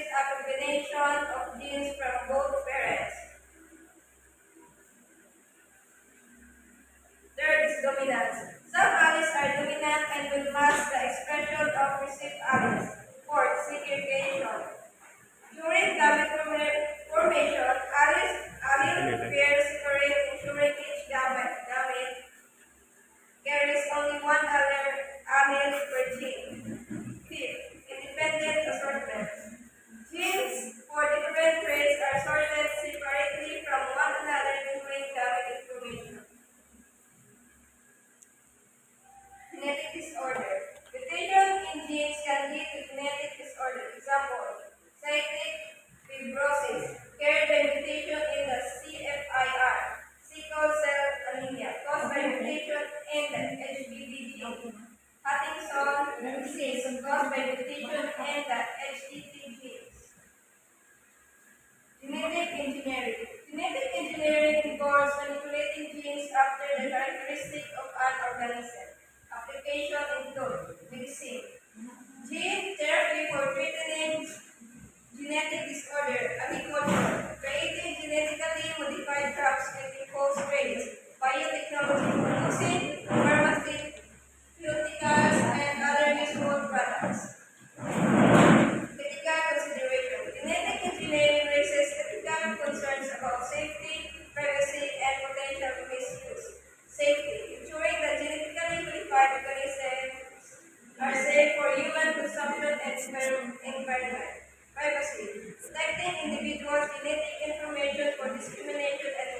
a combination of genes from both parents. Third is dominance. Some alleles are dominant and will mask the expression of received alleles. Fourth, segregation. During gamete formation, allele pairs separate, ensuring each gamete carries only one allele per gene. Fifth, independent assortment. Genes for different traits are sorted separately from one another during gamete formation. Genetic disorder. Mutation in genes can lead to genetic disorder. Example, cytic fibrosis, carried by mutation in the CFIR, sickle cell anemia, caused by mutation in the HBV gene. Huntington disease, caused by mutation in the HTT genes. Genetic engineering. Genetic engineering involves manipulating genes after the characteristic of an organism. Application include medicine, gene therapy for treating genetic disorder, agriculture, creating genetically modified crops with impulse traits, biotechnology, producing pharmaceuticals and other useful products. Ethical consideration. Genetic engineering raises ethical concerns about safety, privacy, and potential misuse. Safety. Ensuring that genetically modified organisms are safe for human consumption and environment. Privacy. Protecting individuals' genetic information for discrimination and